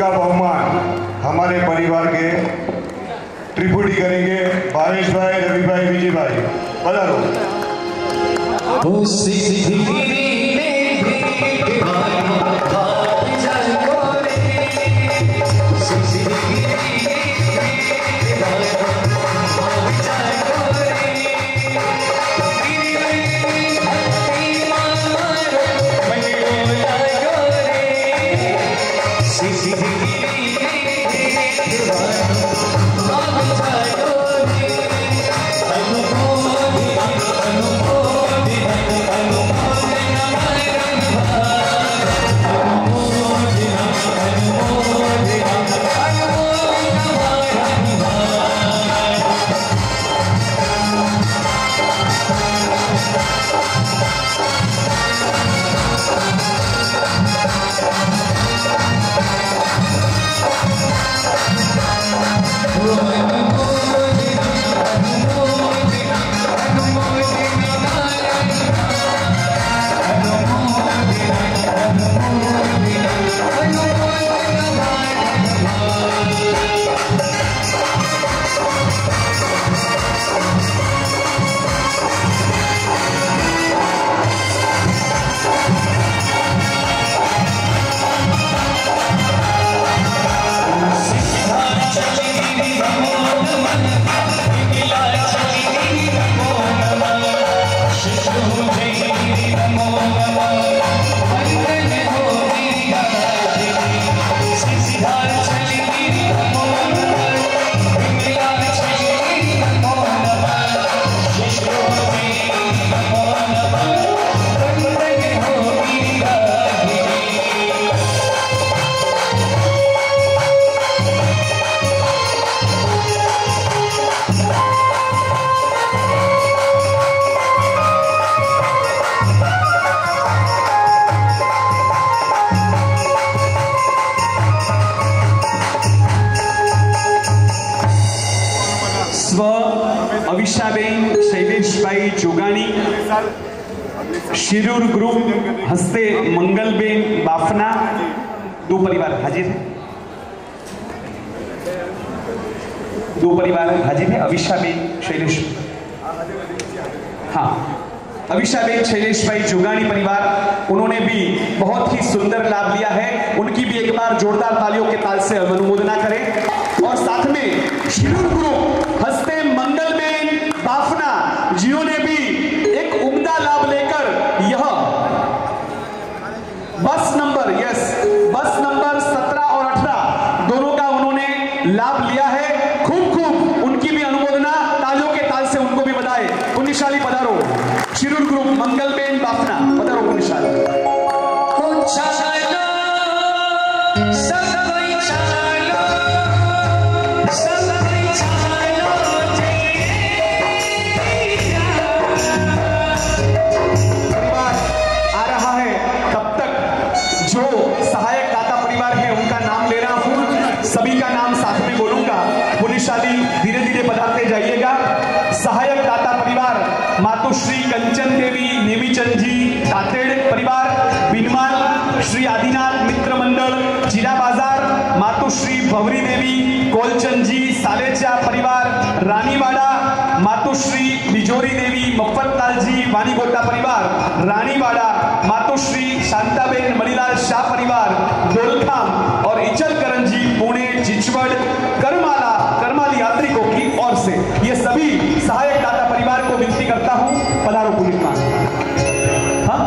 इनका बहुमान हमारे परिवार के त्रिपुटी करेंगे भावेश भाई, रवि भाई, विजय भाई। पधारो। अविशाबेन शैलेशभाई जोगाणी, शिरूर ग्रुप हस्ते मंगलबेन बाफना, 2 परिवार हाजिर है। 2 परिवार हाजिर है। अविशाबेन शैलेश, हाँ, अविशाबेन शैलेशभाई जोगाणी परिवार, उन्होंने भी बहुत ही सुंदर लाभ लिया है। उनकी भी एक बार जोरदार तालियों के ताल से अनुमोदना करें। और साथ में शिरूर ग्रुप हस्ते मंगलबेन बाफना, जिन्होंने भी एक उम्दा लाभ लेकर यह बस नंबर 17 और 18 दोनों का उन्होंने लाभ लिया है। खूब उनकी भी अनुमोदना, तालियों के ताल से उनको भी बधाई। पुण्यशाली पधारो। शिरूर ग्रुप मंगलबेन बाफना, पधारो पुण्यशाली। धीरे धीरे पधारते जाइएगा। सहायक दाता परिवार मातुश्री कंचन देवी नेमीचंद जी तातेड़ परिवार, बिनमाल श्री आदिनाथ मित्र मंडल जीरा बाजार, मातुश्री भवरी देवी कोलचंद जी सालेचा परिवार रानीवाड़ा, मातुश्री बिजोरी देवी मफ्फतलाल जी वानीगोटा परिवार रानीवाड़ा, मातुश्री शांताबेन मणिलाल शाह परिवार डोलखाम और इचलकरंजी जी पुणे चिचवड़ करमाली यात्रिकों की ओर से ये सभी सहायक दाता परिवार को विनती करता हूं, पधारो पुलिस मान। हाँ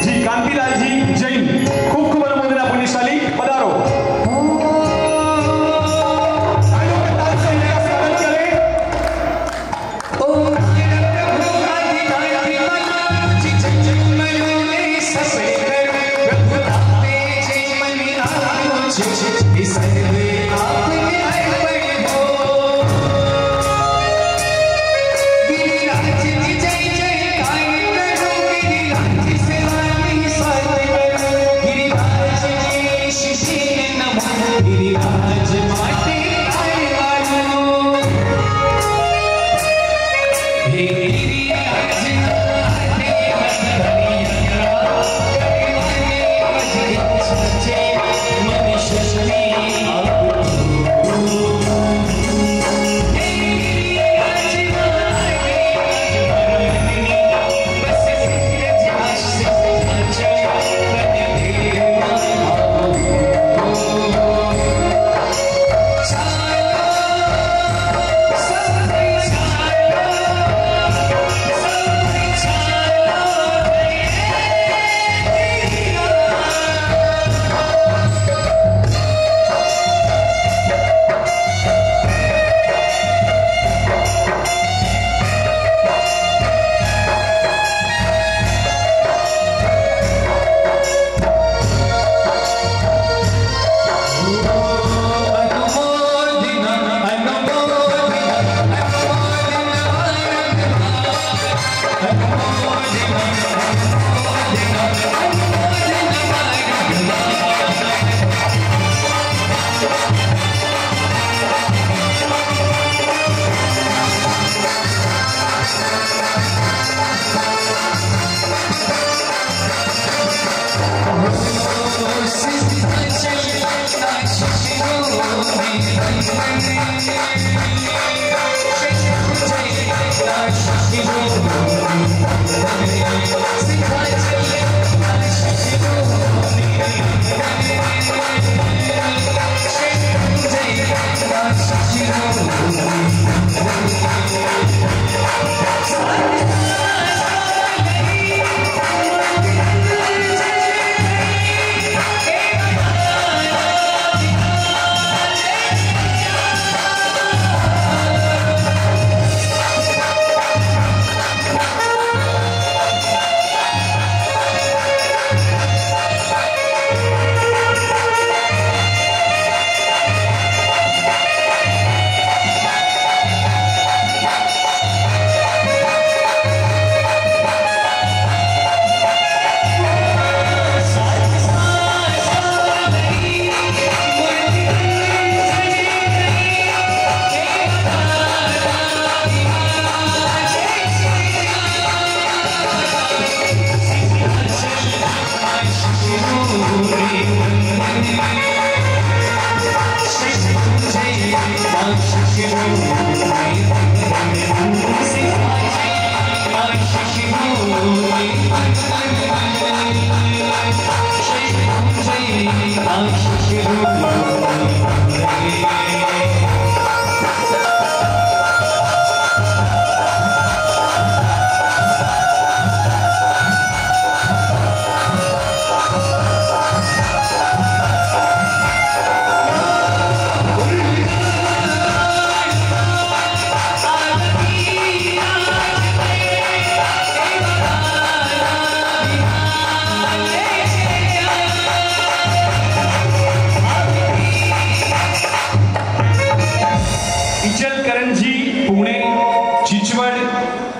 जी, कांतिलाल जी जैन, खूब अनुमोदना पुण्यशाली, पधारो।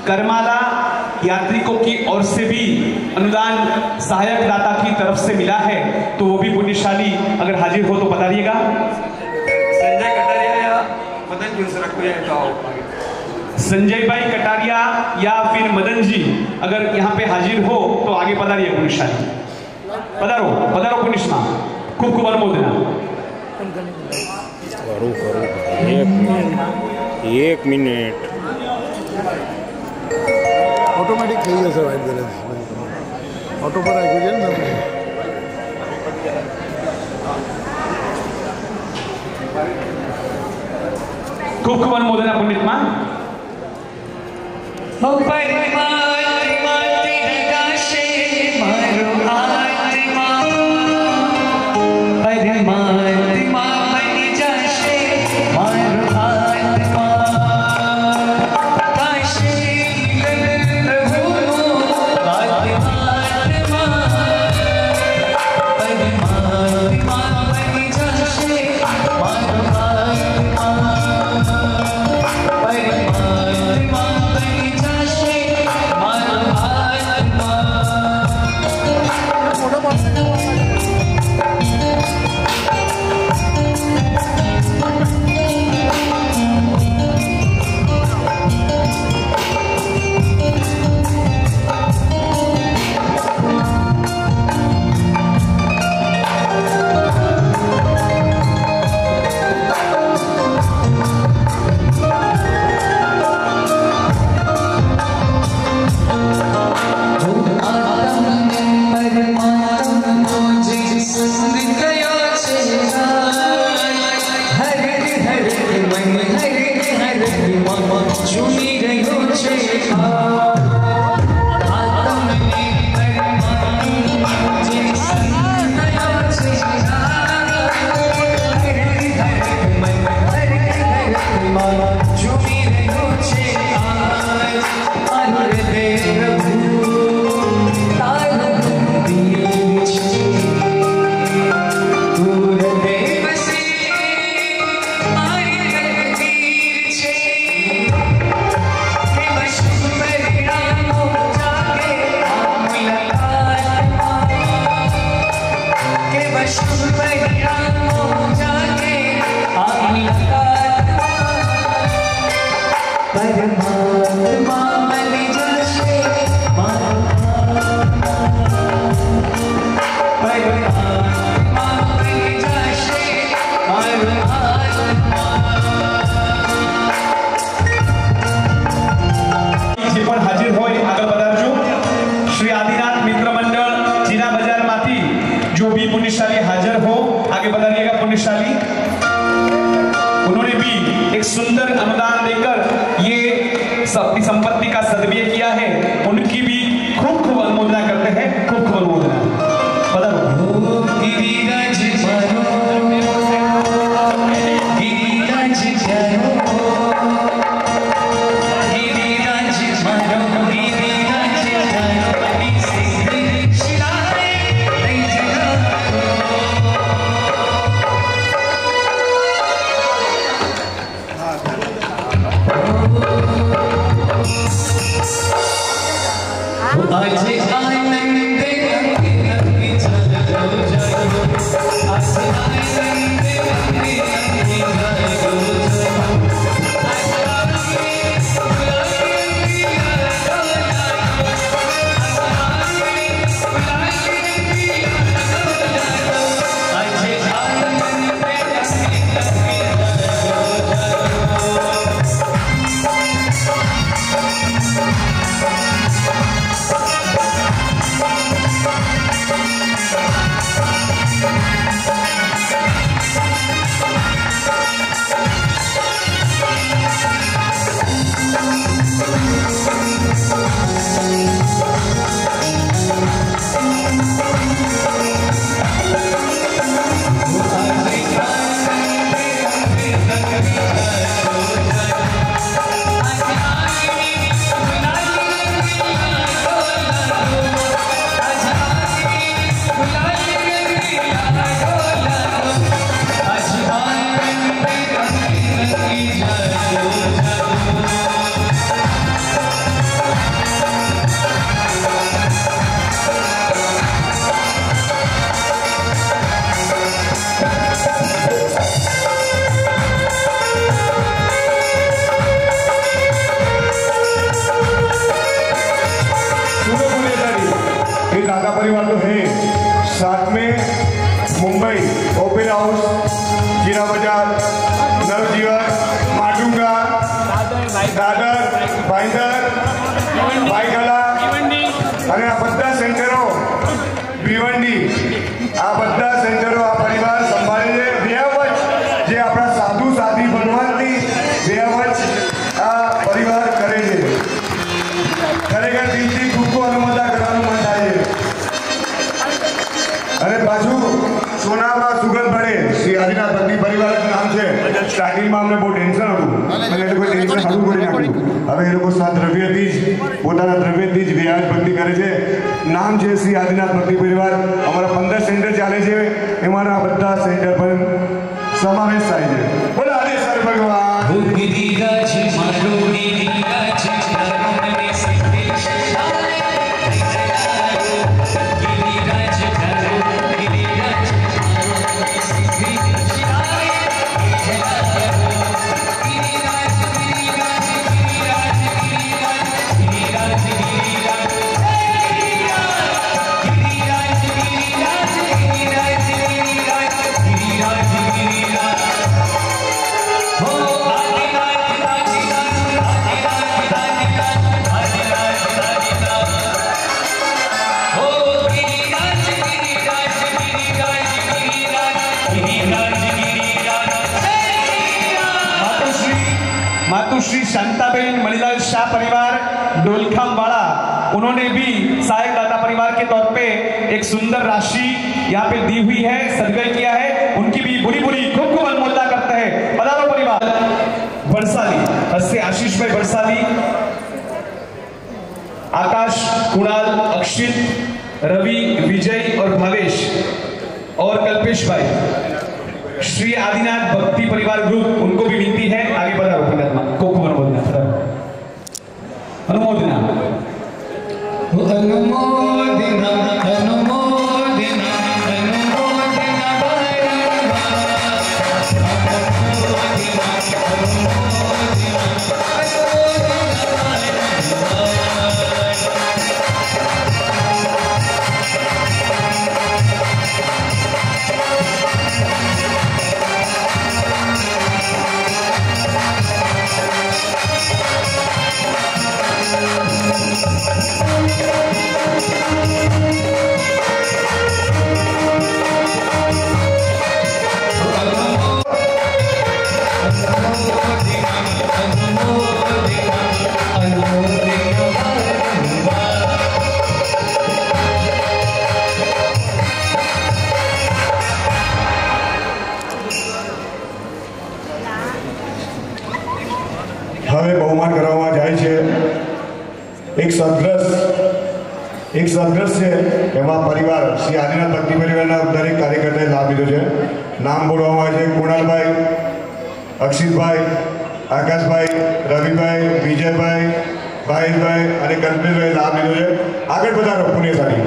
करमाला यात्रिकों की ओर से भी अनुदान सहायक दाता की तरफ से मिला है, तो वो भी पुण्यशाली अगर हाजिर हो तो बताइएगा। संजय कटारिया या मदन जी से रखो या संजय भाई कटारिया या फिर मदन जी अगर यहाँ पे हाजिर हो तो आगे पधारिए पुण्यशाली। पधारो पधारो पुण्यश्मा, खूब खूब अनुमोदना। करो एक मिनट ऑटोमेटिक થઈ જશે વાઇટ બેલેન્સ ઓટો પર આવી ગયું ને खूब खूब अनुमोदना पुण्यश्मा। Bye. जो भी पुण्यशाली हाजिर हो आगे बताइएगा। पुण्यशाली उन्होंने भी एक सुंदर अनुदान देकर ये अपनी संपत्ति का सदुपयोग किया है, उनकी भी खूब खूब अनुमोदना करते हैं। खूब खूब अनुमोदना। परिवार तो है, साथ में मुंबई ओपेरा हाउस, जीरा बाजार, नवजीवन, माटुंगा, दादर, भाईंदर, भाईगला અને આ બધા સેન્ટરો ભીવંડી, આ બધા સેન્ટરો આ પરિવાર સંભાળે છે। વ્યવચ જે આપણા સાધુ સાધી બનવાથી વ્યવચ આ પરિવાર કરે છે। ખરેખર દિલથી ખૂબ અનુમોદના કરવાનું મન થાય છે। अरे बाजू सोनामा सुगंध बड़े श्री आदिनाथ भक्ति परिवार नाम से स्टार्टिंग में हमने बहुत टेंशन टेंशन हलू कर હવે એ લોકો સાત દ્રવ્યથી જ પોતાના દ્રવ્યથી જ વ્યાજ ભક્તિ કરે છે। નામ છે શ્રી આદિનાથ ભક્તિ પરિવાર। અમારા 15 સેન્ટર ચાલે છે, એમાંના બધા સેન્ટર પર સમાવેશ થાય છે। બોલો આદેશ્વર ભગવાન ગિરિરાજ મારો ગિરિરાજ श्री शांताबेन मणिलाल शाह परिवार डोलखाम वाला, उन्होंने भी सहायक दाता परिवार के तौर पे एक सुंदर राशि यहाँ पे दी हुई है, सदगय किया है। उनकी भी बुरी बुरी खूब खूब अनुमोदना करते हैं। पधारो परिवार। बरसाली हस्ते आशीष भाई बरसाली, आकाश, कुणाल, अक्षित, रवि, विजय और भावेश और कल्पेश भाई, श्री आदिनाथ भक्ति परिवार ग्रुप, उनको भी विनती है आगे बढ़ाओ। अनुमोदना अनुमोदना अनुमोदना સદગ્રસ્ત છે એમાં પરિવાર શ્રી આદિનાથ ભક્તિ પરિવારના દરેક કાર્યકર્તાએ લાભ લીધો છે. નામ બોલવામાં આવે છે કુણાલભાઈ, અક્ષિતભાઈ, આકાશભાઈ, રવિભાઈ, વિજયભાઈ, ભાઈભાઈ અને કલ્પેશભાઈ લાભ લીધો છે. આગળ પધારો પુણ્યશાળી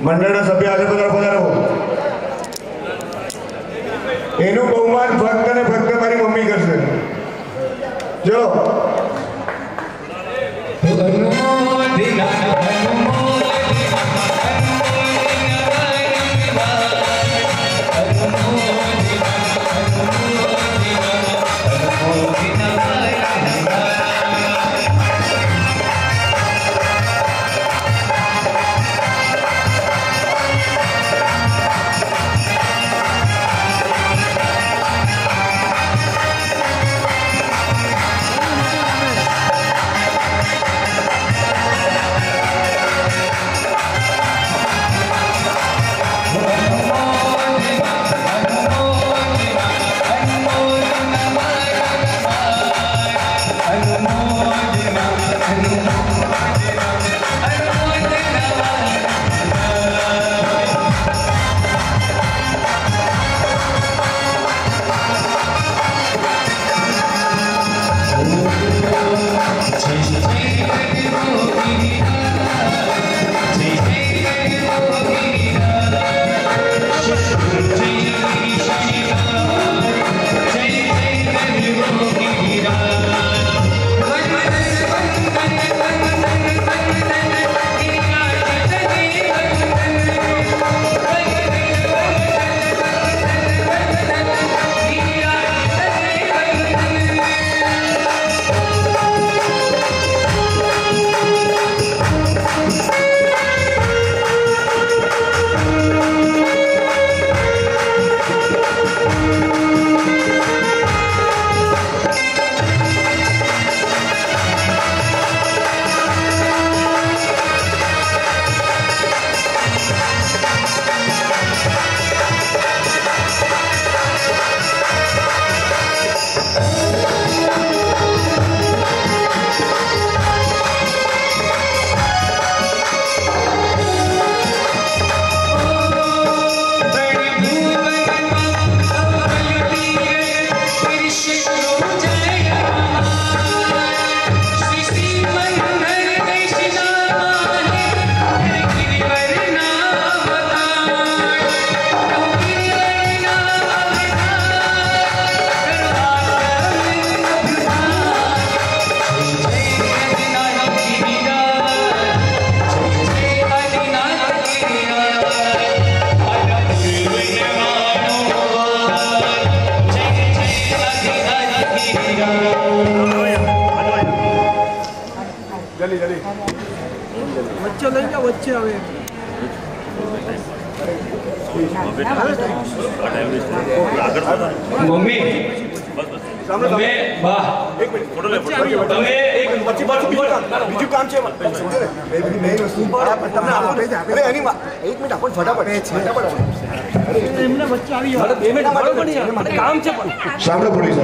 મંડળના સભ્ય આગળ પધારો. એનું બહુમાન ફક્ત ને ફક્ત મારી મમ્મી કરશે. ચલો बच्चे नहीं क्या बच्चे आवे मम्मी તમે વાહ એક મિનિટ ફોટો લે તમે એક પછી બીજું કામ છે મેઇન વસ્તુ તમને આપો અરે એની એક મિનિટ આપો ફટાફટ એમને વચ્ચે આવી ગયો 2 મિનિટ મને કામ છે પણ સાંભળો પોલીસ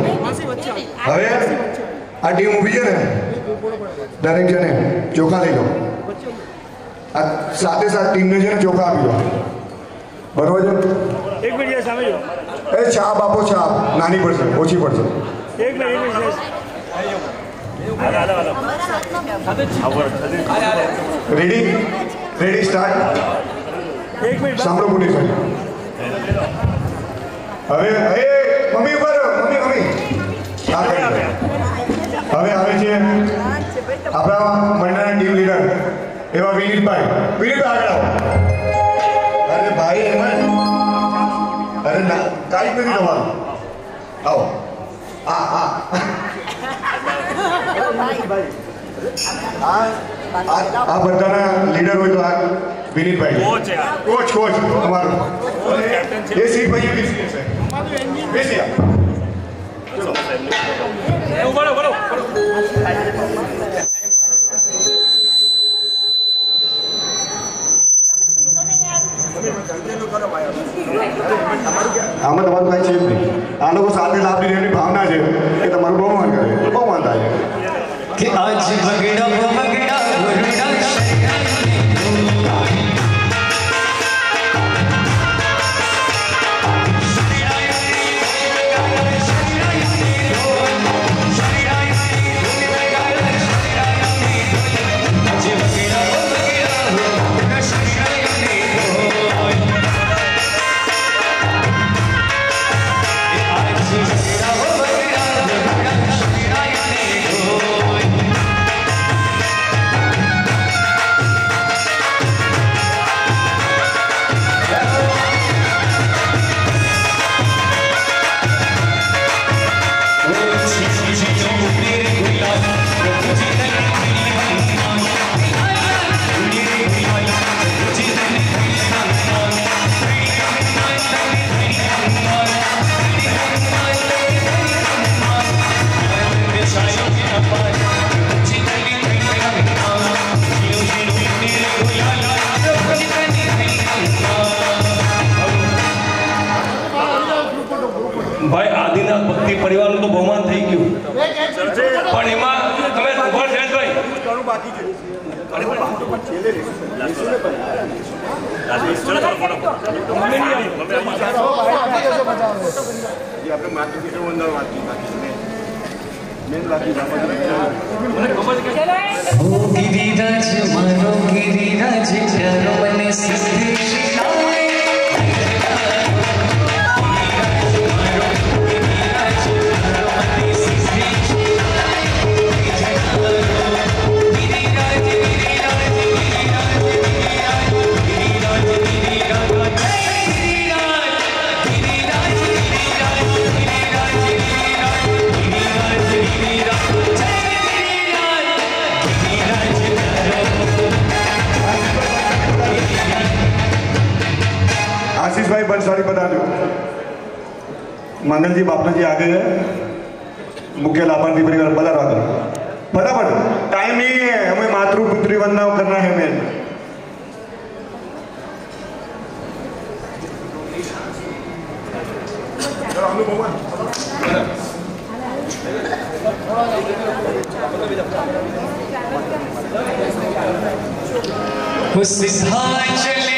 હવે આ ટીમ ઊભી છે ને દરેક જણે ચોખા લઈ લો આ સાથે ટીમને છે ને ચોખા આપી દો બરોબર છે એક મિનિટ સામે જો એ છાપ આપો છાપ નાની પડશે ઓછી પડશે એક મિનિટ રેડી રેડી સ્ટાર્ટ એક મિનિટ સાંભળો પોલીસ હવે એ મમ્મી ઉપર મમ્મી હા હવે આવે છે આપણા મંડળના ટીમ લીડર એવા વિનીતભાઈ આગળ આવો અરે ભાઈ એમાં અરે ના કાંઈ નથી તમારું આવો આ બધાના લીડર હોય તો આ વિનીતભાઈ કોચ તમારું એ સીટ ભાઈ બેસી આમાં તમારું કાંઈ છે જ નહીં આ લોકો સાથે લાભ લઈને એમની ભાવના છે કે તમારું બહુમાન કરે બહુમાન થાય કે આજ ભાઈ આદિનાથ ભક્તિ પરિવારનું તો બહુમાન થઈ ગયું પણ એમાં તમે ઉભા શેષભાઈ બાકી છે गिरिराज मारो गिरिराज प्यारो मने सिद्धि शिखाए आशीष भाई बंसारी बता दो मंगल जी बापना जी आगे है मुख्य लाभार्थी परिवार बता रहा था फटाफट टाइम नहीं है हमें मातृपुत्री वंदना करना है मेन चले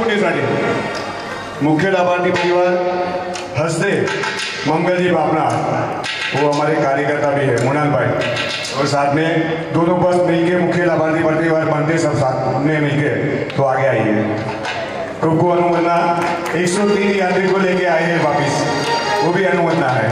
कोणीसाठी मुख्य लाभार्थी परिवार हंसदे मंगल जी बापना, वो हमारे कार्यकर्ता भी है मोनाल भाई, और साथ में दोनों बस मिलके मुख्य लाभार्थी परिवार बनते सब साथ में मिलके, तो आगे आइए। को अनुमोदना 103 यात्री को लेके आए हैं वापिस, वो भी अनुमोदना है।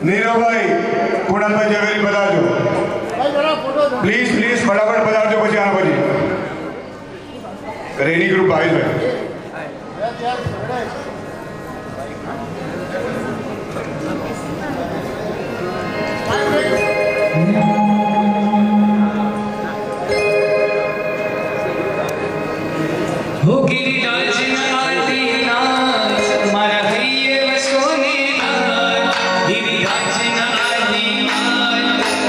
नीरव भाई कुणाल भाई जवेरी बता दो प्लीज प्लीज फटाफट बता दो बजे आना बजे रेडी ग्रुप भाई भाई हो गिरिराज आदिनाथ मारा है वसोने नाथ गिरिराज आदिनाथ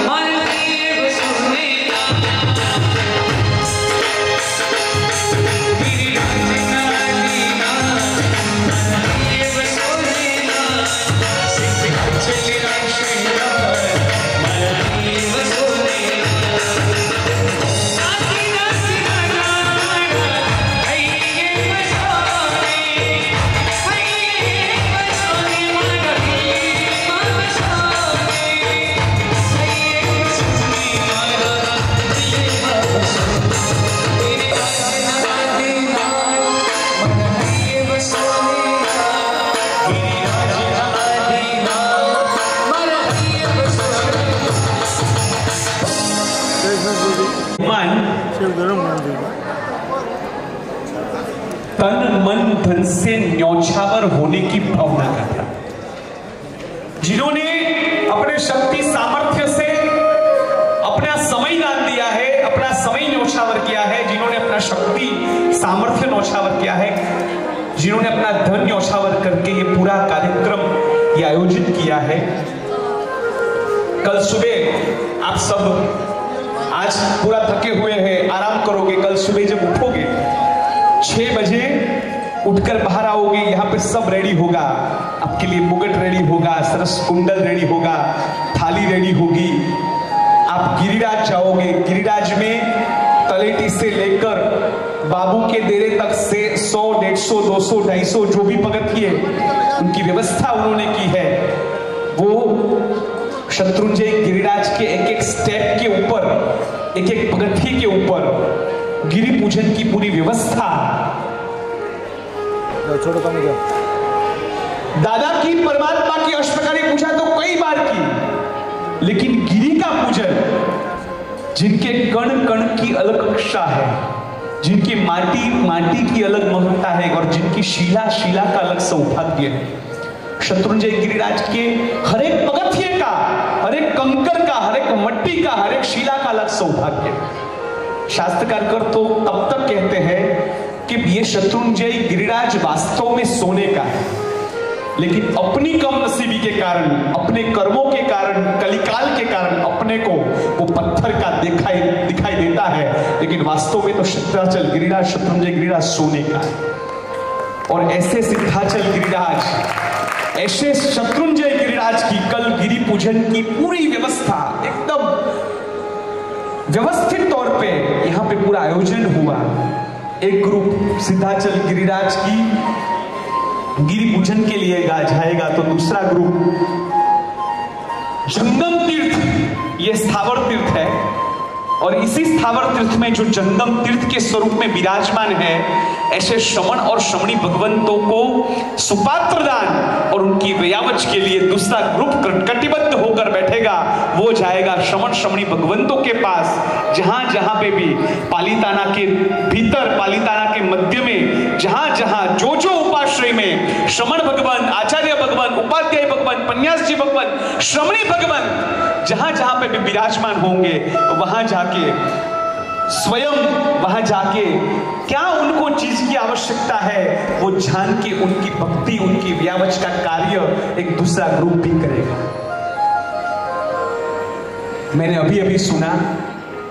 मारा है वसोने नाथ गिरिराज आदिनाथ मारा है वसोने नाथ सिद्ध चले राक्षस मारा है वसोने तन मन धन से न्यौछावर होने की भावना का था, जिन्होंने अपने शक्ति सामर्थ्य से अपना समय दान दिया है, अपना समय न्यौछावर किया है, जिन्होंने अपना शक्ति सामर्थ्य न्यौछावर किया है, जिन्होंने अपना धन न्यौछावर करके ये पूरा कार्यक्रम ये आयोजित किया है। कल सुबह आप सब आज पूरा थके हुए हैं, आराम करोगे, कल सुबह जब उठोगे 6 बजे उठकर बाहर आओगे, यहाँ पे सब रेडी होगा, आपके लिए मुगट रेडी होगा, सरस कुंडल रेडी होगा, थाली रेडी होगी, आप गिरिराज जाओगे। गिरिराज में तलेटी से लेकर बाबू के डेरे तक से 100, 150, 200, 250 जो भी पगथिए उनकी व्यवस्था उन्होंने की है, वो शत्रुंजय गिरिराज के एक एक स्टेप के ऊपर, एक एक पगथी के ऊपर गिरी पूजन की पूरी व्यवस्था छोड़ो तो मुझे दादा की परमात्मा की अष्टप्रकारी पूजा तो कई बार की, लेकिन गिरी का पूजन जिनके कण कण की अलग कक्षा है, जिनकी माटी माटी की अलग महत्ता है और जिनकी शिला शिला का अलग सौभाग्य है, शत्रुंजय गिरिराज के हर एक पगथिये का, हर एक कंकर का, हर एक मट्टी का, हर एक शिला का अलग सौभाग्य है। शास्त्रकार कर तो तब तक कहते हैं कि ये शत्रुंजय गिरिराज वास्तव में सोने का है, लेकिन अपनी कम नसीबी के कारण, अपने कर्मों के कारण, कलिकाल के कारण अपने को वो पत्थर का दिखाई देता है, लेकिन वास्तव में तो सिद्धाचल गिरिराज, शत्रुंजय गिरिराज सोने का है। और ऐसे सिद्धाचल गिरिराज, ऐसे शत्रुंजय गिरिराज की कल गिरी पूजन की पूरी व्यवस्था एकदम व्यवस्थित तौर पे यहाँ पे पूरा आयोजन हुआ। एक ग्रुप सिद्धाचल गिरिराज की गिरी पूजन के लिए जाएगा, तो दूसरा ग्रुप जंगम तीर्थ, ये स्थावर तीर्थ है, और इसी स्थावर तीर्थ में जो जंगम तीर्थ के स्वरूप में विराजमान है, ऐसे श्रमण और श्रमणी भगवंतों को सुपात्र दान और उनकी व्यावच के लिए दूसरा ग्रुप कटिबद्ध होकर बैठेगा। वो जाएगा श्रमण श्रमणी भगवंतों के पास, जहां जहां पे भी पालिताना के भीतर, पालिताना के मध्य में, जहां जहां जो जो उपाश्रय में श्रमण भगवान, आचार्य भगवान, उपाध्याय भगवान, पन्यास जी भगवान, श्रमणी भगवान जहां जहां पे भी विराजमान होंगे, वहां जाके स्वयं वहां जाके क्या उनको चीज की आवश्यकता है वो जान के उनकी भक्ति, उनकी व्यावच का कार्य एक दूसरा ग्रुप भी करेगा। मैंने अभी अभी सुना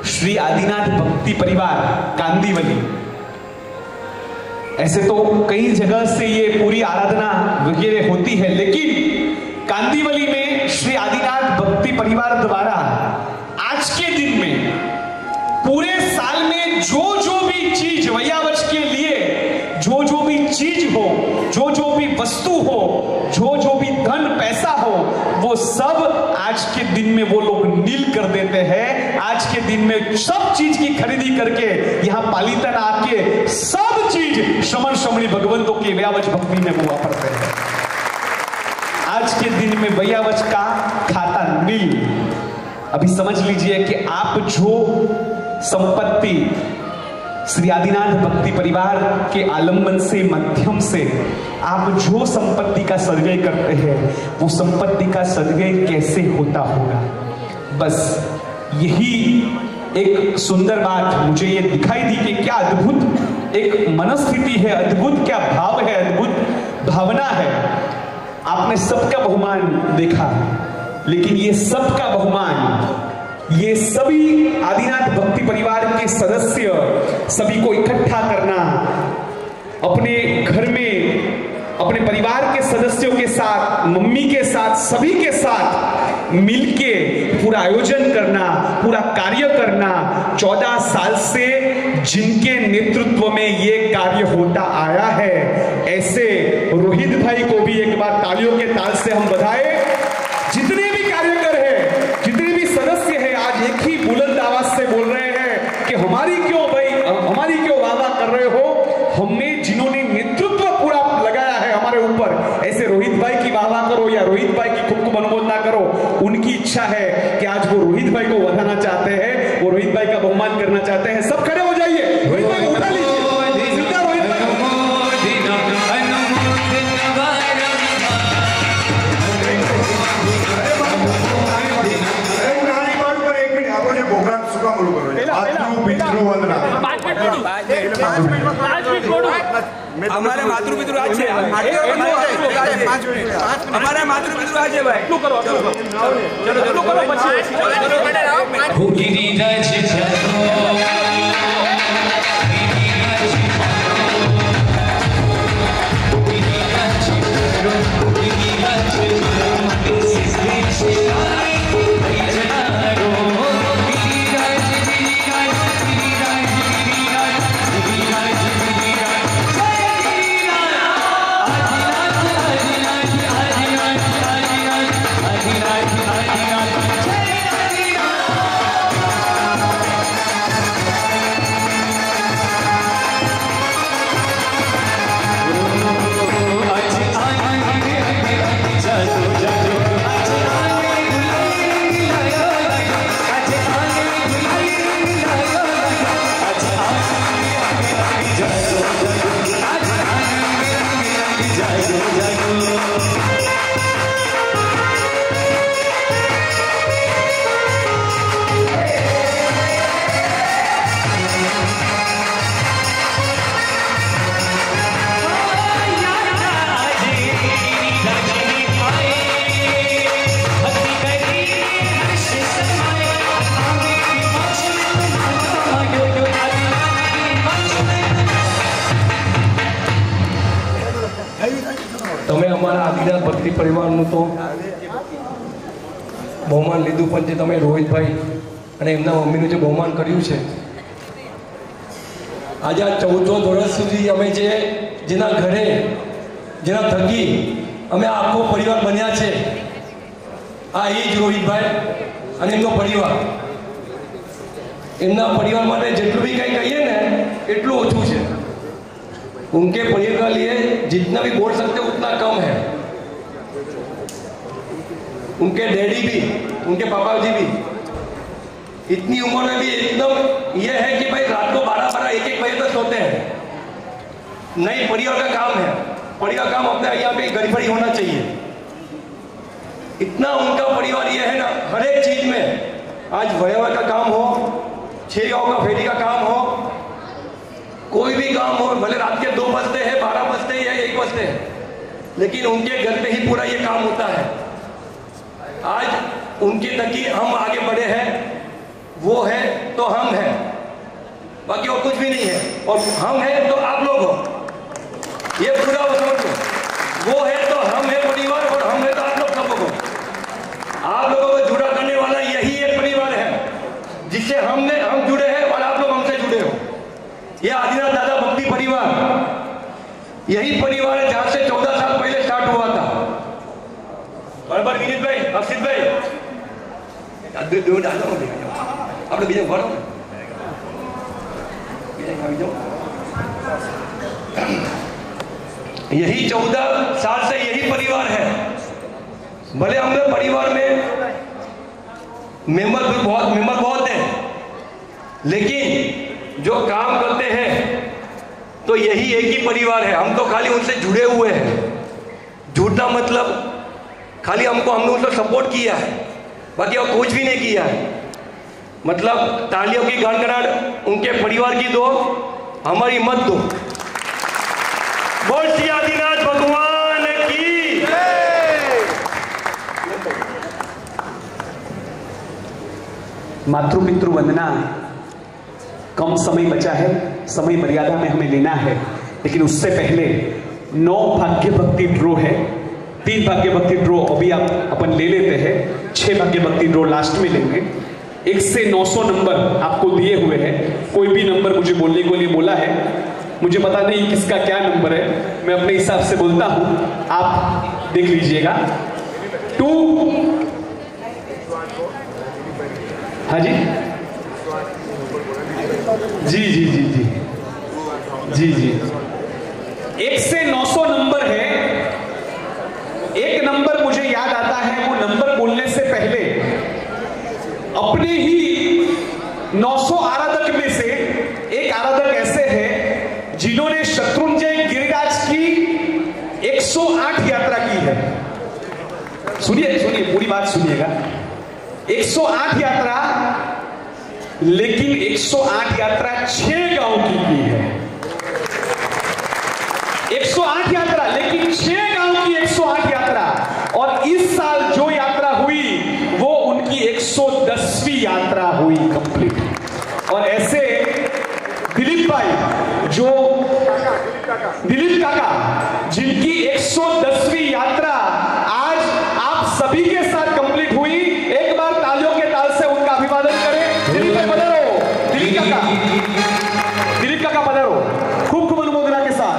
श्री आदिनाथ भक्ति परिवार कांदीवली, ऐसे तो कई जगह से ये पूरी आराधना वगैरह होती है, लेकिन कांदीवली में श्री आदिनाथ भक्ति परिवार द्वारा आज के दिन में पूरे साल में जो जो भी चीज वैयावच के लिए, जो जो भी चीज हो, जो जो भी वस्तु हो, जो जो भी धन पैसा हो, वो सब आज के दिन में वो लोग नील कर देते हैं। आज के दिन में सब चीज की खरीदी करके यहाँ पालिताना आके सब चीज श्रमण श्रमणी भगवंतों की व्यावच भक्ति में वो वापरते हैं। आज के दिन में वैयावच का खाता नील। अभी समझ लीजिए कि आप जो संपत्ति श्री आदिनाथ भक्ति परिवार के आलंबन से, माध्यम से आप जो संपत्ति का सर्वे करते हैं, वो संपत्ति का सर्वे कैसे होता होगा। बस यही एक सुंदर बात मुझे ये दिखाई दी कि क्या अद्भुत एक मनस्थिति है, अद्भुत क्या भाव है, अद्भुत भावना है। आपने सबका बहुमान देखा, लेकिन ये सबका बहुमान, ये सभी आदिनाथ भक्ति परिवार के सदस्य सभी को इकट्ठा करना, अपने घर में अपने परिवार के सदस्यों के साथ, मम्मी के साथ, सभी के साथ मिलके पूरा आयोजन करना, पूरा कार्य करना, 14 साल से जिनके नेतृत्व में ये कार्य होता आया है, ऐसे रोहित भाई को भी एक बार तालियों के ताल से हम बधाएं। जितने भी कार्यकर हैं, जितने भी सदस्य हैं, आज एक ही बुलंद आवाज से बोल रहे हैं कि हमारी क्यों भाई, हमारी क्यों वादा कर रहे हो। हमने जिन्होंने नेतृत्व पूरा लगाया है हमारे ऊपर, ऐसे रोहित भाई की वादा करो या रोहित भाई की खुद को अनुमोदना करो। उनकी इच्छा है कि आज वो रोहित भाई को बढ़ाना चाहते हैं, वो रोहित भाई का बहुमान करना चाहते हैं। सब खड़े हो जाइए, रोहित भाई को उठा लीजिए। हमारे मातृपितृ आज है, हमारे मातृपितृ आज है भाई। चलो चलो करो गिरिराज તમે અમારા આદિનાથ ભક્તિ પરિવારનું તો બહુમાન લીધું, પણ જે તમે રોહિતભાઈ અને એમના મમ્મીનું જે બહુમાન કર્યું છે, આજે આ 14 વર્ષ સુધી અમે જેના ઘરે જેના થકી અમે આખો પરિવાર બન્યા છે, આ એ જ રોહિતભાઈ અને એમનો પરિવાર, એમના પરિવાર માટે જેટલું भी કંઈ કહીએ ને એટલું ઓછું છે। उनके परिवार के लिए जितना भी बोल सकते उतना कम है। उनके डैडी भी, उनके पापा जी भी इतनी उम्र में भी एकदम ये है कि भाई रात को 12-12, 1-1 बजे तक सोते हैं। नहीं, परिवार का काम है, परिवार काम अपने यहाँ पे गड़बड़ी होना चाहिए। इतना उनका परिवार ये है ना, हर एक चीज में, आज व्यवहार का काम हो, 6 गाँव का फेरी का काम हो, कोई भी काम हो, भले रात के 2 बजते हैं, 12 बजते हैं या 1 बजते हैं, लेकिन उनके घर पे ही पूरा ये काम होता है। आज उनके तक ही हम आगे बढ़े हैं, वो है तो हम हैं, बाकी और कुछ भी नहीं है, और हम हैं तो आप लोग हो, ये पूरा समझ लो। वो है तो हम है परिवार, और हम है तो आप लोग सब लोग हो। आप लोगों को जुड़ा करने वाला यही एक परिवार है जिससे हम जुड़े हैं और आप लोग हमसे जुड़े हो। ये आदिनाथ दादा भक्ति परिवार यही परिवार है जहां से 14 साल पहले स्टार्ट हुआ था। बराबर विनीत भाई, अक्षित भाई, आप लोग बीजे भरो, यही 14 साल से यही परिवार है। भले हम लोग परिवार में मेंबर बहुत हैं, लेकिन जो काम करते हैं तो यही एक ही परिवार है। हम तो खाली उनसे जुड़े हुए हैं। जुड़ना मतलब खाली हमने उनको सपोर्ट किया है, बाकी और कुछ भी नहीं किया है। मतलब तालियों की गड़गड़ाहट उनके परिवार की दो, हमारी मत दो। बोल श्री आदिनाथ भगवान की। मातृ पितृ वंदना, कम समय बचा है, समय मर्यादा में हमें लेना है, लेकिन उससे पहले 9 भाग्य भक्ति ड्रॉ है। 3 भाग्य भक्ति ड्रॉ अभी अपन ले लेते हैं, 6 भाग्य भक्ति ड्रॉ लास्ट में लेंगे। 1 से 900 नंबर आपको दिए हुए हैं। कोई भी नंबर मुझे बोलने के लिए बोला है, मुझे पता नहीं किसका क्या नंबर है, मैं अपने हिसाब से बोलता हूं, आप देख लीजिएगा। 2, हाँ जी जी जी जी जी जी जी 1 से 900 नंबर है। एक नंबर मुझे याद आता है, वो नंबर बोलने से पहले अपने ही 900 आराधक में से एक आराधक ऐसे हैं जिन्होंने शत्रुंजय गिरिराज की 108 यात्रा की है। सुनिए सुनिए, पूरी बात सुनिएगा। 108 यात्रा, लेकिन 108 यात्रा 6 गांव की है। 108 यात्रा, लेकिन 6 गांव की 108 यात्रा। और इस साल जो यात्रा हुई वो उनकी 110वीं यात्रा हुई कंप्लीट। और ऐसे दिलीप भाई, जो दिलीप काका, जिनकी 110वीं यात्रा आज आप सभी के साथ कंप्लीट हुई, एक बार तालियों के ताल से उनका अभिवादन करें। दिलीप भाई पधारो, दिलीप काका पधारो, खूब खूब अनुमोदना के साथ।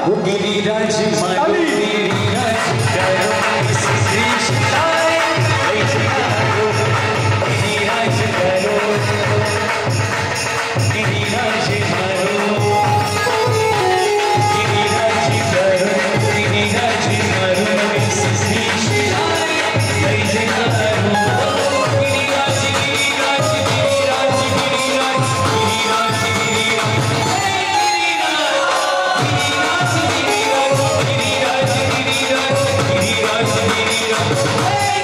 Hey!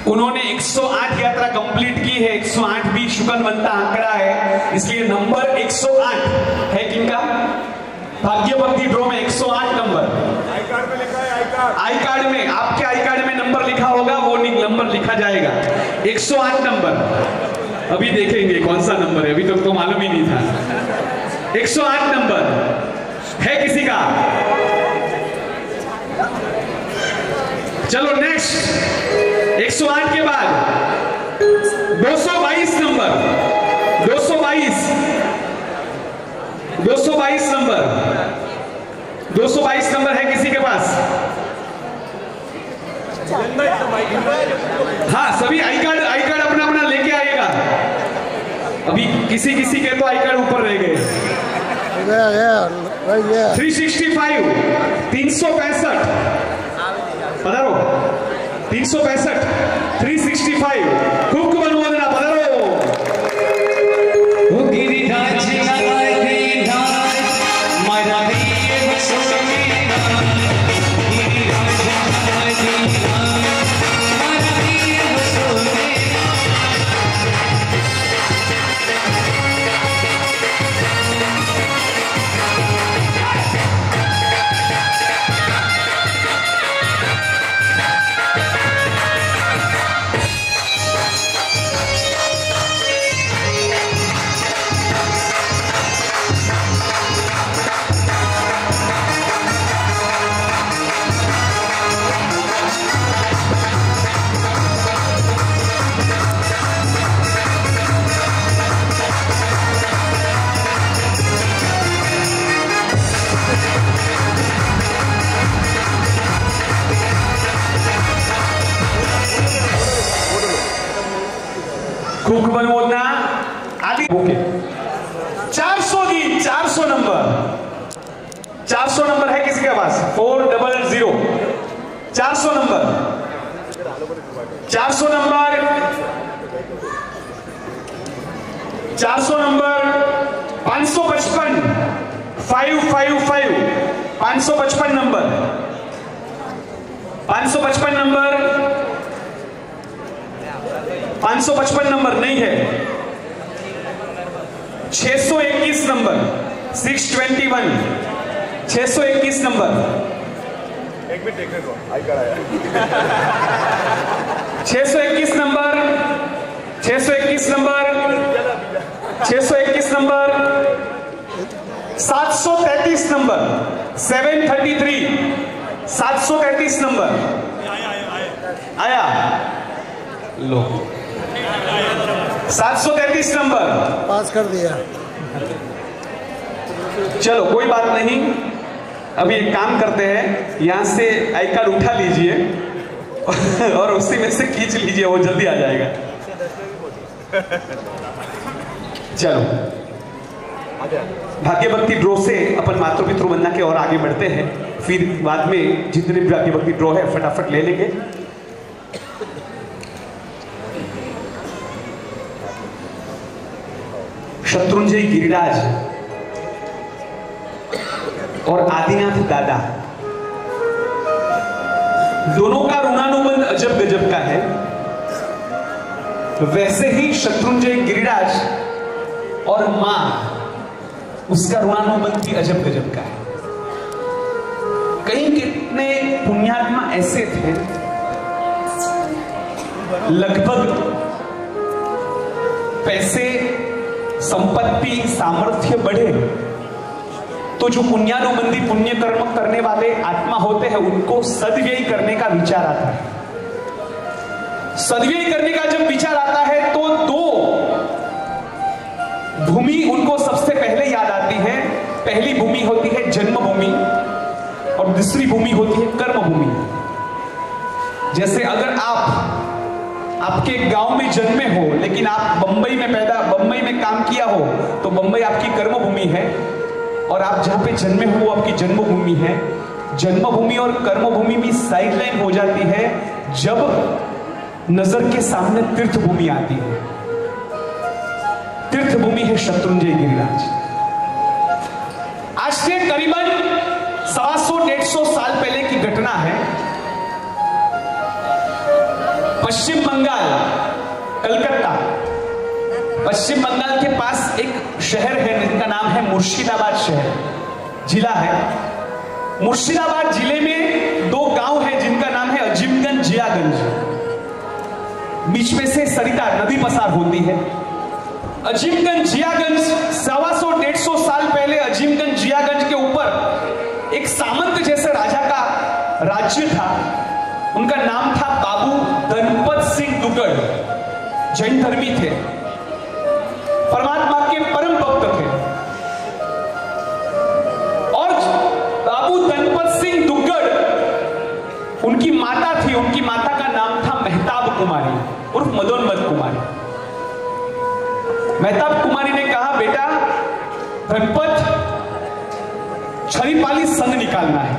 उन्होंने 108 यात्रा कंप्लीट की है। 108 भी शुकन बनता आंकड़ा है, इसलिए नंबर 108 है किनका? भाग्यवती ड्रॉ में 108 नंबर आई कार्ड में लिखा है। आई कार्ड में, आपके आई कार्ड में नंबर लिखा होगा, वो नंबर लिखा जाएगा 108 नंबर। अभी देखेंगे कौन सा नंबर है, अभी तक तो मालूम ही नहीं था। 108 नंबर है किसी का? चलो नेक्स्ट, 108 के बाद 222 नंबर, 222 नंबर, 222 नंबर है किसी के पास? हाँ, सभी आई कार्ड अपना अपना लेके आइएगा। अभी किसी के तो आई कार्ड ऊपर रह गए। 365 365 पधारो, 365 365 खूब अनुमोदना, पधारो। ओ गिरिराज गिरिराज मारा दिए बसोने गिरिराज गिरिराज मारा दिए बसोने। खूब अनुमोदना आदि। ओके, 400 दी, 400 नंबर, 400 नंबर है किसी के पास? 400 400 number, 400 number, 400 number, 555 555 555 number, 555 number, 555 number नहीं है। 621 नंबर, 621 621 नंबर, एक मिनट देखने दो, आई कार्ड आया। 621 number, 621 number, 621 number, 733 number, 733 733 number आया। लो 733 नंबर पास कर दिया। चलो कोई बात नहीं, अभी एक काम करते हैं, यहां से आई कार्ड उठा लीजिए और उसी में से खींच लीजिए, वो जल्दी आ जाएगा। चलो भाग्यवती ड्रॉ से अपन मातृपितृ वंदना के और आगे बढ़ते हैं, फिर बाद में जितने भी भाग्यवती ड्रॉ है फटाफट ले लेंगे। शत्रुंजय गिरिराज और आदिनाथ दादा, दोनों का ऋणानुबंध अजब गजब का है। वैसे ही शत्रुंजय गिरिराज और मां, उसका ऋणानुबंध भी अजब गजब का है। कई कितने पुण्यात्मा ऐसे थे, लगभग पैसे, संपत्ति, सामर्थ्य बढ़े तो जो पुण्यानुबंधी पुण्य कर्म करने वाले आत्मा होते हैं उनको सदव्यय करने का विचार आता है। सदव्यय करने का जब विचार आता है तो दो भूमि उनको सबसे पहले याद आती है। पहली भूमि होती है जन्मभूमि और दूसरी भूमि होती है कर्म भूमि। जैसे अगर आप आपके गांव में जन्मे हो लेकिन आप बंबई में काम किया हो तो बंबई आपकी कर्म भूमि है, और आप जहां पे जन्मे हो वो आपकी जन्मभूमि है। जन्मभूमि और कर्मभूमि भी साइडलाइन हो जाती है जब नजर के सामने तीर्थ भूमि आती है। तीर्थ भूमि है शत्रुंजय गिरिराज। आज से करीबन 125-150 साल पहले की घटना है। पश्चिम बंगाल, कलकत्ता, पश्चिम बंगाल के पास एक शहर है जिसका नाम है मुर्शिदाबाद शहर, जिला है। मुर्शिदाबाद जिले में 2 गांव हैं जिनका नाम है अजीमगंज, जियागंज। बीच में से सरिता नदी पसार होती है। अजीमगंज, जियागंज 125-150 साल पहले अजीमगंज, जियागंज के ऊपर एक सामंत जैसे राजा का राज्य था। उनका नाम था बाबू धनपत सिंह दुग्गड़। जैन धर्मी थे, परमात्मा के परम भक्त थे। और बाबू धनपत सिंह दुग्गड़, उनकी माता थी, उनकी माता का नाम था मेहताब कुमारी उर्फ मदोन्मत कुमारी। मेहताब कुमारी ने कहा, बेटा धनपत, छरीपाली संघ निकालना है।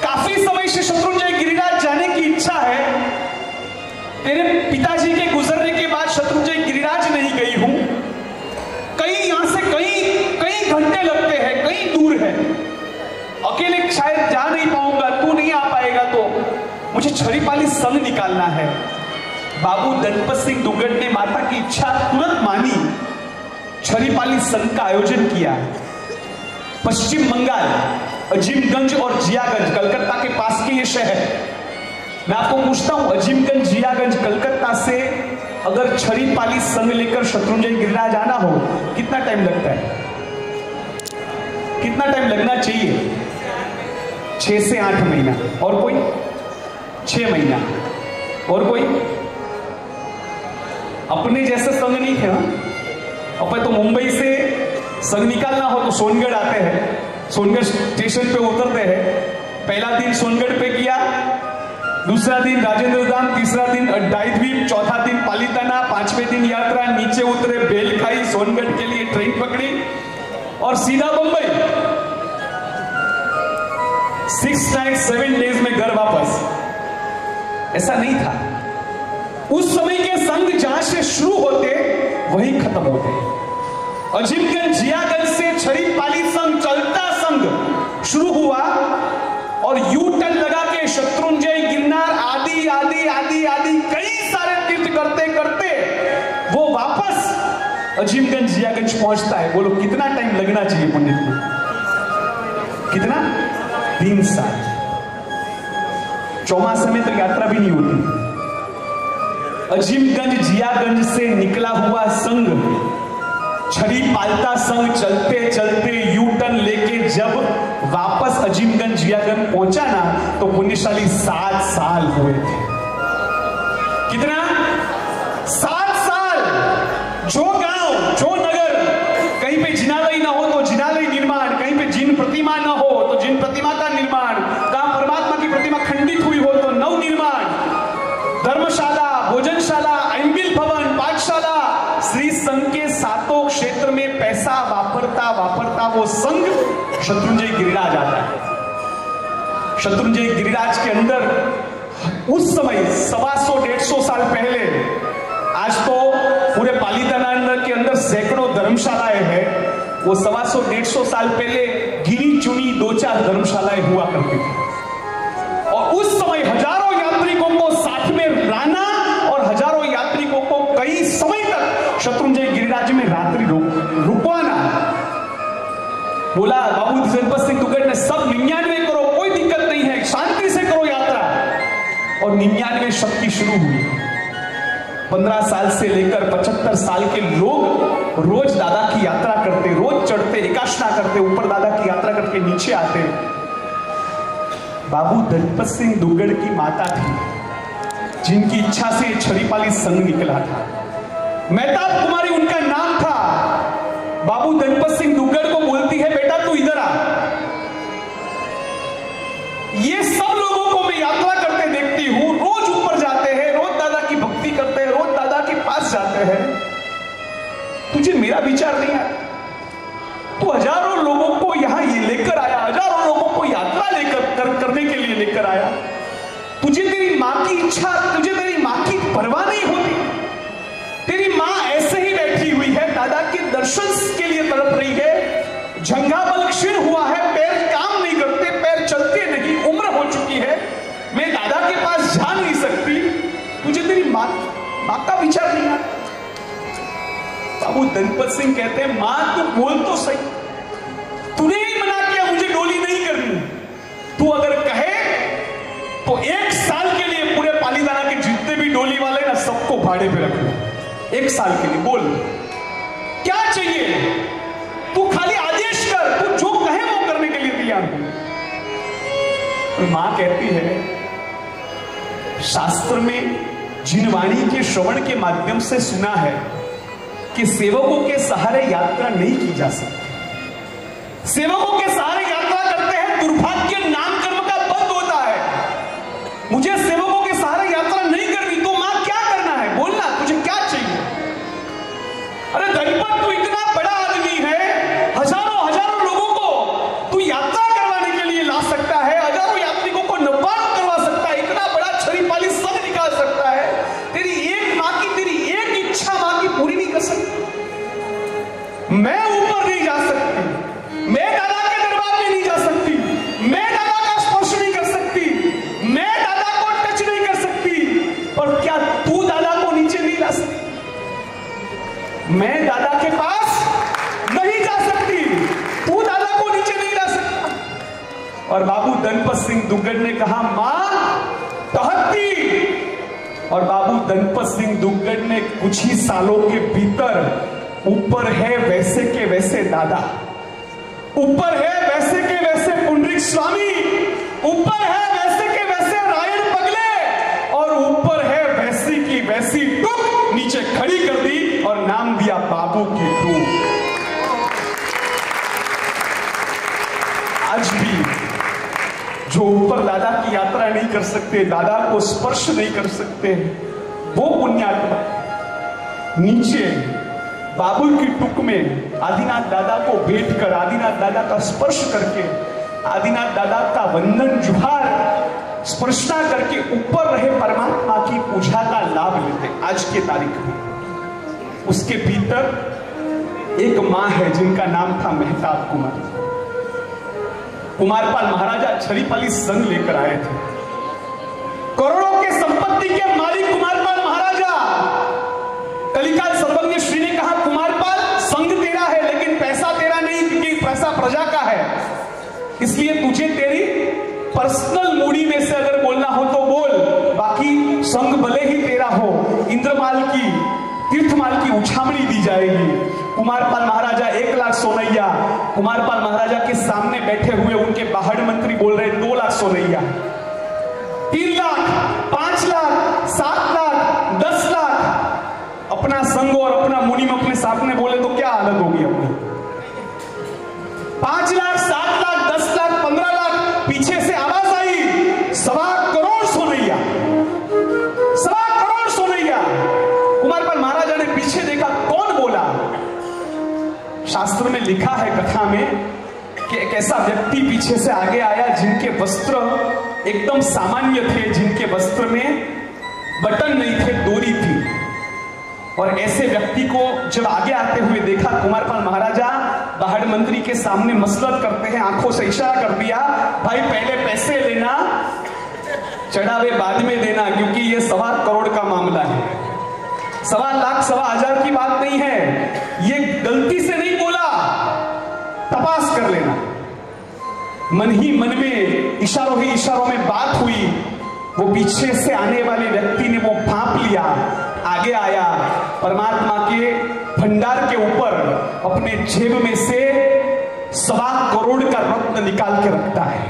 काफी समय से शत्रुंजय गिरिराज जाने की इच्छा है। तेरे पिताजी के गुजरने के बाद शत्रुंजय गिरिराज नहीं गई हूं। कहीं यहां से कई घंटे लगते हैं, कहीं दूर है, अकेले शायद जा नहीं पाऊंगा, तू नहीं आ पाएगा, तो मुझे छरीपाली संघ निकालना है। बाबू धनपत सिंह दुग्गड़ ने माता की इच्छा तुरंत मानी, छरीपाली संघ का आयोजन किया। पश्चिम बंगाल, अजीमगंज और जियागंज, कलकत्ता के पास के ये शहर। मैं आपको पूछता हूं, अजीमगंज, जियागंज, कलकत्ता से अगर छरीपाली संघ लेकर शत्रुंजय गिरिराज आना हो, कितना टाइम लगता है? कितना टाइम लगना चाहिए? 6 से 8 महीना। और कोई? 6 महीना। और कोई? अपने जैसे संघ नहीं थे। अपन तो मुंबई से संघ निकालना हो तो सोनगढ़ आते हैं, सोनगढ़ स्टेशन पे उतरते हैं। पहला दिन सोनगढ़ पे किया, दूसरा दिन राजेंद्र धाम, तीसरा दिन अड्डाईद्वीप, चौथा दिन पालीताना, 5वें दिन यात्रा, नीचे उतरे बेलखाई, सोनगढ़ के लिए ट्रेन पकड़ी और सीधा मुंबई। 6 नाइट 7 डेज में घर वापस। ऐसा नहीं था। उस समय के संघ जहां से शुरू होते वहीं खत्म होते। अजीमगंज, जियागंज से छरीपाली संघ, चलता संघ शुरू हुआ और यू टर्न लगा के शत्रुंजय, गिरनार आदि आदि आदि आदि कई सारे तीर्थ करते करते वो वापस अजीमगंज, जियागंज पहुंचता है। बोलो कितना टाइम लगना चाहिए पंडित को? कितना? 3 साल। चौमासे में तो यात्रा भी नहीं होती। अजीमगंज, जियागंज से निकला हुआ संघ, छरीपालता संघ, चलते चलते यू टर्न लेके जब वापस अजीमगंज, जियागंज पहुंचा ना, तो पुण्यशाली 7 साल हुए थे। कितना? 7 साल। जो गांव, जो नगर, कहीं पे जिनालय ना हो तो जिनालय निर्माण, कहीं पे जिन प्रतिमा ना हो तो जिन प्रतिमा का निर्माण, कहां परमात्मा की प्रतिमा खंडित हुई हो तो नव निर्माण, धर्मशाला, भोजनशाला, एम्बिल भवन, पाठशाला, श्री संघ के 7 क्षेत्र में पैसा वापरता वापरता वो संघ शत्रुंजय गिरिराज आता है। शत्रुंजय गिरिराज के अंदर उस समय 125-150 साल पहले, आज तो पूरे पालीताना के अंदर सैकड़ों धर्मशालाएं हैं, वो 125-150 साल पहले गिनी चुनी 2-4 धर्मशालाएं हुआ करती थी। और उस समय हजारों यात्रिकों को साथ में लाना और हजारों यात्रिकों को कई समय तक शत्रुंजय गिरिराज में रात्रि रुकवाना। बोला बाबू धनपत सिंह दुग्गड़ ने, सब 99 करो, कोई दिक्कत नहीं है, शांति से करो यात्रा। और 99 शक्ति शुरू हुई। 15 साल से लेकर 75 साल के लोग रोज दादा की यात्रा करते, रोज चढ़ते, एकाशना करते, ऊपर दादा की यात्रा करके नीचे आते। बाबू धनपत सिंह दुग्गड़ की माता थी, जिनकी इच्छा से छरीपाली संघ निकला था। मेहताब कुमारी उनका नाम था। बाबू धनपत सिंह दुग्गड़ को बोलती है, बेटा तू इधर आ। ये सब लोगों को मैं यात्रा करते देखती हूं, रोज ऊपर जाते हैं, रोज दादा की भक्ति करते हैं, रोज दादा के पास जाते हैं। तुझे मेरा विचार नहीं आया? तू हजारों लोगों को यहां ये लेकर आया, हजारों लोगों को यात्रा लेकर करने के लिए लेकर आया। तुझे तेरी मां की इच्छा, तुझे तेरी मां की परवाह नहीं होती? तेरी मां ऐसे ही बैठी हुई है, दादा के दर्शन के लिए तड़प रही है, झंगाबल क्षीण हुआ है, पैर काम नहीं करते, पैर चलते नहीं, उम्र हो चुकी है, मैं दादा के पास जा नहीं सकती। माँ का विचार नहीं आता। बाबू धनपत सिंह कहते हैं मां तू बोल तो सही, तूने ही मना किया मुझे डोली नहीं करनी, तू अगर कहे तो 1 साल के लिए पूरे पालीताना के जितने भी डोली वाले ना सबको भाड़े पे रख लो 1 साल के लिए। बोल क्या चाहिए, तू खाली आदेश कर, तू जो कहे वो करने के लिए तैयार हूं। मां कहती है शास्त्र में जिन वाणी के श्रवण के माध्यम से सुना है कि सेवकों के सहारे यात्रा नहीं की जा सकती, सेवकों के सहारे यात्रा करते हैं दुर्भाग्य नाम कर्म का बंद होता है, मुझे सेवकों के सहारे यात्रा नहीं करनी, तो मां क्या करना है, बोलना तुझे क्या चाहिए। अरे धनपत तू इतना बड़ा आदमी है, हजारों लोगों को तू यात्रा करवाने के लिए ला सकता है, हजारों यात्रिकों को नपान करवा सकता है, इतना बड़ा छरीपाली सब निकाल सकता है, तेरी एक इच्छा मां की पूरी नहीं कर सकती। मैं ऊपर नहीं जा सकती, मैं दादा के दरबार में नहीं जा सकती, मैं दादा का स्पर्श नहीं कर सकती, मैं दादा को टच नहीं कर सकती, पर क्या तू दादा को नीचे नहीं ला सकती? मैं दादा के पास नहीं जा सकती, तू दादा को नीचे नहीं ला सकता। और बाबू धनपत सिंह दुग्गड़ ने कहा मां कहती, और बाबू धनपत सिंह दुग्गड़ ने कुछ ही सालों के भीतर ऊपर है वैसे के वैसे दादा, ऊपर है वैसे के वैसे पुंडरीक स्वामी, ऊपर है वैसे के वैसे रायण पगले, और ऊपर है वैसी की वैसी टुक नीचे खड़ी कर दी और नाम दिया बाबू की टुक। आज भी जो ऊपर दादा की यात्रा नहीं कर सकते, दादा को स्पर्श नहीं कर सकते, वो पुण्यात्मा नीचे बाबू की टुक में आदिनाथ दादा को भेंट कर, आदिनाथ दादा का स्पर्श करके, आदिनाथ दादा का वंदन जुहार स्पर्शना करके ऊपर रहे परमात्मा की पूजा का लाभ लेते आज के तारीख में। उसके भीतर एक मां है जिनका नाम था मेहताब कुमार। कुमारपाल महाराजा छरीपाली संघ लेकर आए थे, करोड़ों के संपत्ति के मालिक कुमारपाल महाराजा। कलिकाल सर्वज्ञ श्री ने कहा कुमारपाल संघ तेरा है लेकिन पैसा तेरा नहीं, क्योंकि पैसा प्रजा का है, इसलिए तुझे तेरी पर्सनल मूडी में से अगर बोलना हो तो बोल, बाकी संघ भले ही तेरा हो, इंद्रमाल की तीर्थमाल की उछामणी दी जाएगी। कुमारपाल महाराजा 1 लाख सोनैया, कुमारपाल महाराजा के सामने बैठे हुए उनके बाहड़ मंत्री बोल रहे 2 लाख सोनैया, 3 लाख, 5 लाख, 7 लाख, 10 लाख। अपना संघ और अपना मुनिम अपने सामने बोले तो क्या हालत होगी अपनी? 5 लाख, 7 लाख, 10 लाख, 15 लाख, पीछे से आवाज आई 1.25 करोड़ सोनैया, 1.25 करोड़ सोनैया। कुमारपाल महाराजा ने पीछे देखा, कौन बोला? शास्त्र में लिखा है कथा में कि एक ऐसा व्यक्ति पीछे से आगे आया जिनके वस्त्र एकदम सामान्य थे, जिनके वस्त्र में बटन नहीं थे, डोरी थी। और ऐसे व्यक्ति को जब आगे आते हुए देखा, कुमारपाल महाराजा बाहड़ मंत्री के सामने मसलत करते हैं, आंखों से इशारा कर दिया, भाई पहले पैसे लेना, चढ़ावे बाद में देना, क्योंकि ये 1.25 करोड़ का मामला है, 1.25 लाख 1.25 की बात नहीं है, ये गलती से नहीं बोला, तपास कर लेना। मन ही मन में इशारों ही इशारों में बात हुई, वो पीछे से आने वाले व्यक्ति ने वो भांप लिया, आगे आया, परमात्मा के भंडार के ऊपर अपने जेब में से 1.25 करोड़ का रत्न निकाल के रखता है,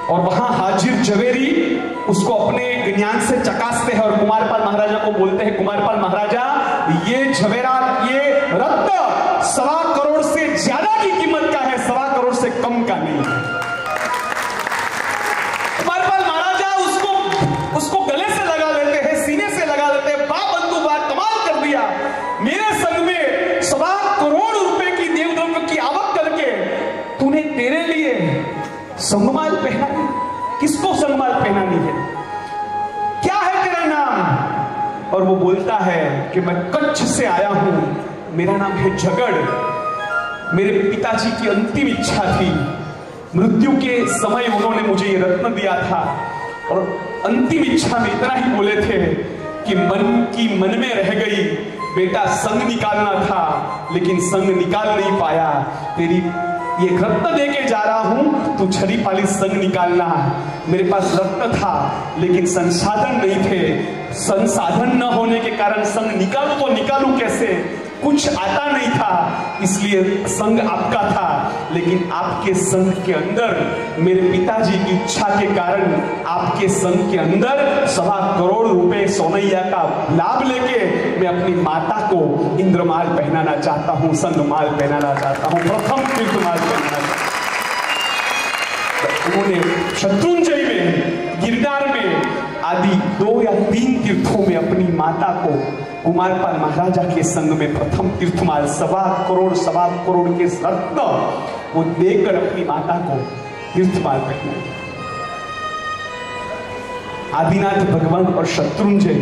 और वहां हाजिर जवेरी उसको अपने ज्ञान से चकासते हैं और कुमारपाल महाराजा को बोलते हैं, कुमारपाल महाराजा ये जवेरात, ये रत्न 1.25 करोड़ से ज्यादा की कीमत का है, 1.25 करोड़ से कम का नहीं है। कुमारपाल महाराजा उसको गले से लगा लेते हैं, सीने से लगा लेते हैं, बा बंधु बा, कमाल कर दिया, मेरे संग में 1.25 करोड़ रुपए की देवद्रव्य की आवक करके तूने तेरे लिए संगमाल पहनानी, किसको संगमाल पहनानी है, क्या है तेरा नाम? और वो बोलता है कि मैं कच्छ से आया हूं, मेरा नाम है झगड़, मेरे पिताजी की अंतिम इच्छा थी, मृत्यु के समय उन्होंने मुझे ये रत्न दिया था, और अंतिम इच्छा में इतना ही बोले थे कि मन में रह गई, बेटा संग निकालना था लेकिन संग निकाल नहीं पाया, तेरी ये रत्न दे के जा रहा हूं, तू छड़ी पाली संग निकालना। मेरे पास रत्न था लेकिन संसाधन नहीं थे, संसाधन न होने के कारण संग निकालू तो निकालू कैसे, कुछ आता नहीं था, इसलिए संग आपका था। लेकिन आपके संग के अंदर मेरे पिताजी की इच्छा के कारण आपके संग के अंदर 1.25 करोड़ रुपए सोनैया का लाभ लेके मैं अपनी माता को इंद्रमाल पहनाना चाहता हूं, संगमाल पहनाना चाहता हूं, प्रथम तीर्थमाल पहनाना चाहता हूं। उन्होंने शत्रुंजय में, गिरनार में आदि 2 या 3 तीर्थों में अपनी माता को कुमारपाल महाराजा के संग में प्रथम तीर्थमाल 1.25 करोड़ के रत्न वो देकर अपनी माता को तीर्थमाल पहनाई। आदिनाथ भगवान और शत्रुंजय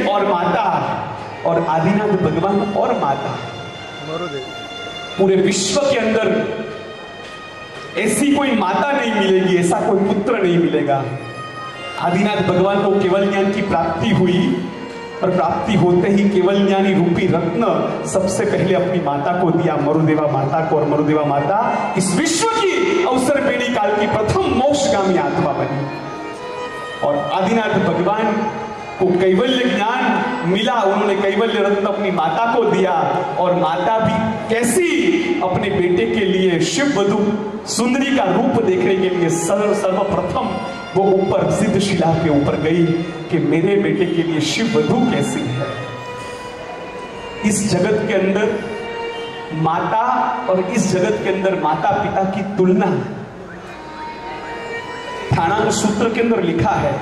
और माता, और आदिनाथ भगवान और माता, पूरे विश्व के अंदर ऐसी कोई माता नहीं मिलेगी, ऐसा कोई पुत्र नहीं मिलेगा। आदिनाथ भगवान को केवल ज्ञान की प्राप्ति हुई और प्राप्ति होते ही केवल ज्ञानी रूपी रत्न सबसे पहले अपनी माता को दिया, मरुदेवा माता को, और मरुदेवा माता इस विश्व की अवसर बेड़ी काल की प्रथम मोक्षगामी आत्मा बनी। और आदिनाथ भगवान को कैवल्य ज्ञान मिला, उन्होंने कैवल्य रत्न अपनी माता को दिया, और माता भी कैसी अपने बेटे के लिए शिव वधु सुंदरी का रूप देखने के लिए सर्वप्रथम वो ऊपर सिद्ध शिला के ऊपर गई कि मेरे बेटे के लिए शिव वधु कैसी है। इस जगत के अंदर माता और इस जगत के अंदर माता पिता की तुलना ठाणांग सूत्र के अंदर लिखा है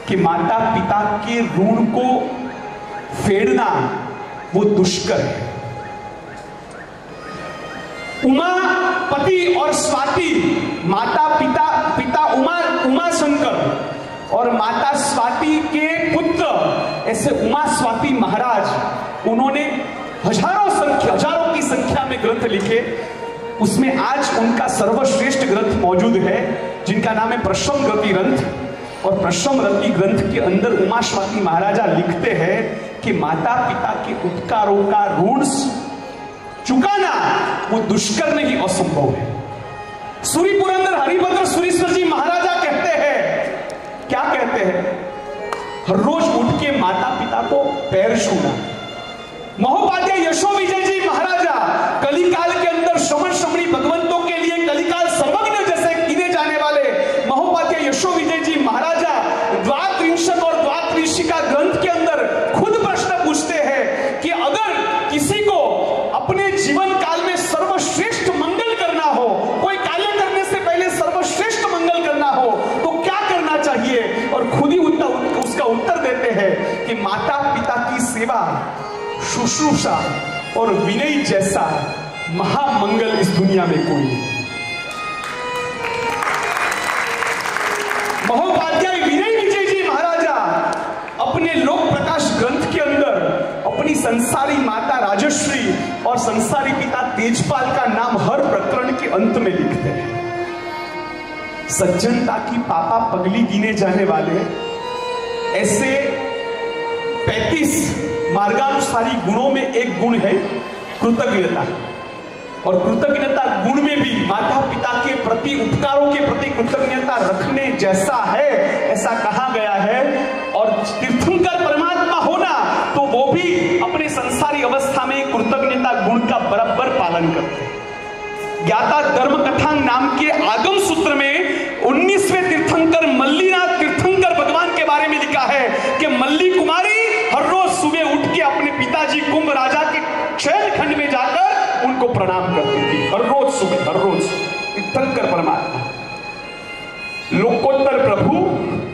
कि माता पिता के ऋण को फेरना वो दुष्कर है। उमा पति और स्वाति, माता पिता उमा शंकर और माता स्वाति के पुत्र, ऐसे उमा स्वाति महाराज, उन्होंने हजारों की संख्या में ग्रंथ लिखे। उसमें आज उनका सर्वश्रेष्ठ ग्रंथ मौजूद है जिनका नाम है प्रश्नरति ग्रंथ। और प्रश्नरति ग्रंथ के अंदर उमा स्वाति महाराजा लिखते हैं कि माता पिता के उपकारों का ऋण चुकाना वो दुष्कर नहीं, असंभव है। सूरी पुरंदर हरिभद्र सुरीश्वर जी महाराजा कहते हैं, क्या कहते हैं, हर रोज उठ के माता पिता को पैर छूना। महोपाध्याय यशो विजय जी महाराजा कलिकाल के अंदर श्रमण श्रमणी भगवंतों के लिए कलिकाल सर्वज्ञ जैसे गिने जाने वाले महोपाध्याय यशो विजय जी महाराजा द्वात्रिंशत और द्वात्रिशिका ग्रंथ के अंदर खुद प्रश्न पूछते हैं कि अगर किसी को अपने जीवन काल में सर्वश्रेष्ठ मंगल करना हो, कोई कार्य करने से पहले सर्वश्रेष्ठ मंगल करना हो तो क्या करना चाहिए, और खुद ही उसका उत्तर देते हैं कि माता पिता की सेवा, शुश्रूषा और विनय जैसा महामंगल इस दुनिया में कोई नहीं। महोपाध्याय विनय विजय जी महाराजा अपने लोक प्रकाश ग्रंथ के अंदर अपनी संसारी माता राजश्री और संसारी पिता तेजपाल का नाम हर प्रकरण के अंत में लिखते हैं। सज्जनता की पापा पगली गिने जाने वाले ऐसे 35 मार्गानुसारी गुणों में एक गुण है कृतज्ञता, और कृतज्ञता गुण में भी माता पिता के प्रति, उपकारों के प्रति कृतज्ञता रखने जैसा है, ऐसा कहा गया है। और तीर्थंकर परमात्मा होना तो वो भी अपने संसारी अवस्था में कृतज्ञता गुण का बराबर पालन करते हैं। ज्ञाता धर्म कथा नाम के आगम सूत्र में 19वें तीर्थंकर मल्लीनाथ तीर्थंकर भगवान के बारे में लिखा है कि मल्ली कुमारी हर रोज सुबह उठ के अपने पिताजी कुंभ राजा के शयन खंड में जाकर उनको प्रणाम करती थी, हर रोज सुबह, हर रोज। तीर्थंकर परमात्मा लोकोत्तर प्रभु